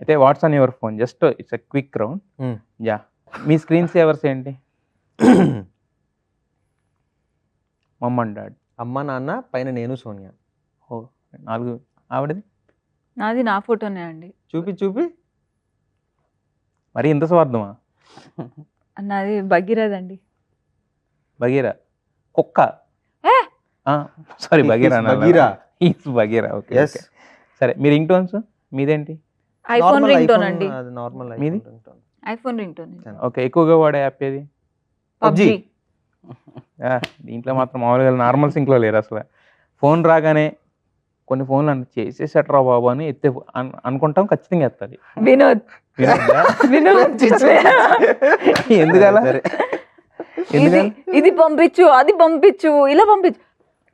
అయితే what's on your phone? Just it's a quick round. Yeah! Me screen savours ఏంటి? మమ్ and dad. అమ్మ, నాన్న, పైన నేను, సోనియా. ఓహ్! 4 ఆవిడది? నాది నా ఫోటోనే అండి. చూపి. మరి ఇంత స్వార్థమా? నాది భగీరథండి. బగీరా. కుక్క. ఏ! సారీ బగీరా అనాలా? Bagheera. Is Bagheera. Okay. Yes. Okay. సరే మీ రింగ్ టోన్స్ మీదేంటి? IPhone Normal ring tone iPhone, అండి. అది నార్మల్ మీది? Ring tone. IPhone ring tone. Okay. ఎక్కువగా వాడే యాప్ ఏది? పబ్జి. దీంట్లో మాత్రం మామూలుగా నార్మల్ సింక్లో లేరు అసలు. ఫోన్ రాగానే కొన్ని ఫోన్లు చేసేసట్రా బాబు అని అనుకుంటాం, ఖచ్చితంగా ఎత్తాలి. వినోద్. వినోద్. ఎందుకలా? ఇది పంపించు, అది పంపించు, ఇలా పంపించు.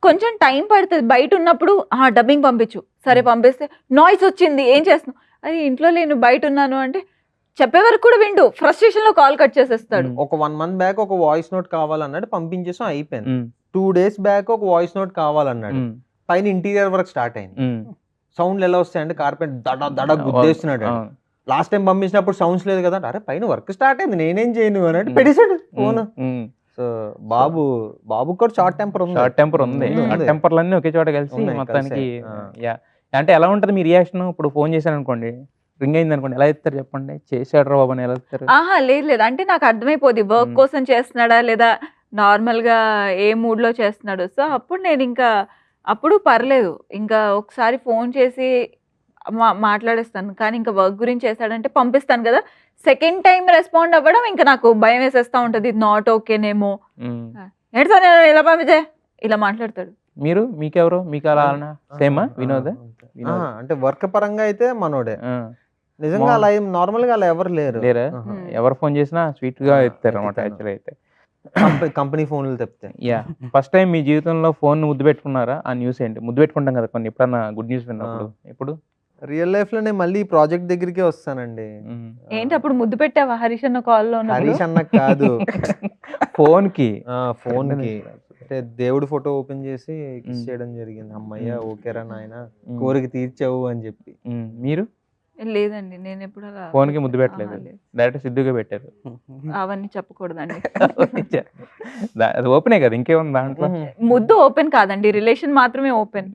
కొంచెం టైం పడుతుంది. బయట ఉన్నప్పుడు డబ్బింగ్ పంపించు. సరే పంపిస్తే నాయిస్ వచ్చింది, ఏం చేస్తున్నావు? అది ఇంట్లో లేను బయట ఉన్నాను అంటే చెప్పే వరకు కూడా విండు. ఫ్రస్ట్రేషన్ లో కాల్ కట్ చేసేస్తాడు. ఒక 1 month బ్యాక్ ఒక వాయిస్ నోట్ కావాలన్నాడు, పంపించేసాం, అయిపోయింది. 2 days బ్యాక్ ఒక వాయిస్ నోట్ కావాలన్నాడు, పైన ఇంటీరియర్ వర్క్ స్టార్ట్ అయింది. సౌండ్లు ఎలా వస్తాయంటే కార్పెట్ దడ గుద్దేస్తున్నాడు. లాస్ట్ టైం పంపించినప్పుడు సౌండ్స్ లేదు కదా, అరే పైన వర్క్ స్టార్ట్ అయింది నేనేం చేయను అని అంటే పెట్టేశాడు ఫోన్. సో బాబు కూడా షార్ట్ టెంపర్ ఉంది. షార్ట్ టెంపర్ ఉంది. ఆ టెంపర్లన్నీ ఒకే చోట కలిసి మొత్తానికి అంటే ఎలా ఉంటది మీ రియాక్షన్? ఇప్పుడు ఫోన్ చేశాను అనుకోండి, రింగ్ అయింది అనుకోండి, ఎలా ఎత్తారు చెప్పండి? చేశాడు రా బాబు అని ఎలా ఎత్తారు? లేదు అంటే నాకు అర్థమైపోద్ది వర్క్ కోసం చేస్తున్నాడా లేదా నార్మల్ గా ఏ మూడ్ లో చేస్తున్నాడు. సో అప్పుడు నేను ఇంకా అప్పుడు పర్లేదు, ఇంకా ఒకసారి ఫోన్ చేసి మాట్లాడేస్తాను. కానీ ఇంకా వర్క్ గురించి చేస్తాడంటే పంపిస్తాను కదా, సెకండ్ టైం రెస్పాండ్ అవ్వడం ఇంకా నాకు భయం వేసేస్తా ఉంటది. నాట్ ఓకేనేమో, ఏంటి ఇలా పంపించే, ఇలా మాట్లాడతాడు. మీకెవరు? మీకు అలా సేమా? వినోద్ అంటే వర్క్ పరంగా అయితే మనోడే. నిజంగా అలా నార్మల్ గా అలా ఎవరు లేరా? ఎవరు ఫోన్ చేసినా స్వీట్ గా ఎత్తారు అనమాట. యాక్చువల్ అయితే కంపెనీ ఫోన్లు తెప్పితే. ఫస్ట్ టైం మీ జీవితంలో ఫోన్ ముద్దు పెట్టుకున్నారా? ఆ న్యూస్ ఏంటి? ముద్దు పెట్టుకుంటాం కదా కొన్ని, ఎప్పుడన్నా గుడ్ న్యూస్ విన్నప్పుడు. ఎప్పుడు రియల్ లైఫ్ లో నేను మళ్ళీ ప్రాజెక్ట్ దగ్గరికి వస్తానండి. ఏంటి అప్పుడు ముద్దు పెట్టావా హరీష్ అన్న కాల్ లో? హరీష్ అన్న కాదు, ఫోన్ కి అంటే దేవుడి ఫోటో ఓపెన్ చేసి కిస్ చేయడం జరిగింది. అమ్మయ్య ఓకేరా నాయన, కోరిక తీర్చావు అని చెప్పి. మీరు? లేదండి, నేను ఎప్పుడు అలా ఫోన్ కి ముద్దు పెట్టలేదు, డైరెక్ట్ సిద్ధుగా పెట్టారు. అవన్నీ చెప్పకూడదండి. అది ఓపెనే కదా, ఇంకేముంది దాంట్లో? ముద్దు ఓపెన్ కాదండి, రిలేషన్ మాత్రమే ఓపెన్.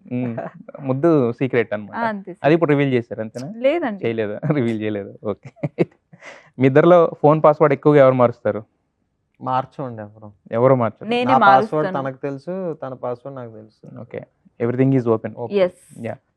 ముద్దు సీక్రెట్ అన్నమాట. అది ఇప్పుడు రివీల్ చేశారు అంతేనా? లేదండి, చేయలేదు, రివీల్ చేయలేదు. ఓకే. మీ ఇద్దరిలో ఫోన్ పాస్వర్డ్ ఎక్కువగా ఎవరు మారుస్తారు? మార్చండి ఎవరు మార్చరు. నేనే పాస్వర్డ్ మారుస్తాను. తనకు తెలుసు, తన పాస్వర్డ్ నాకు తెలుసు. Okay, everything is open. Yes. Yeah.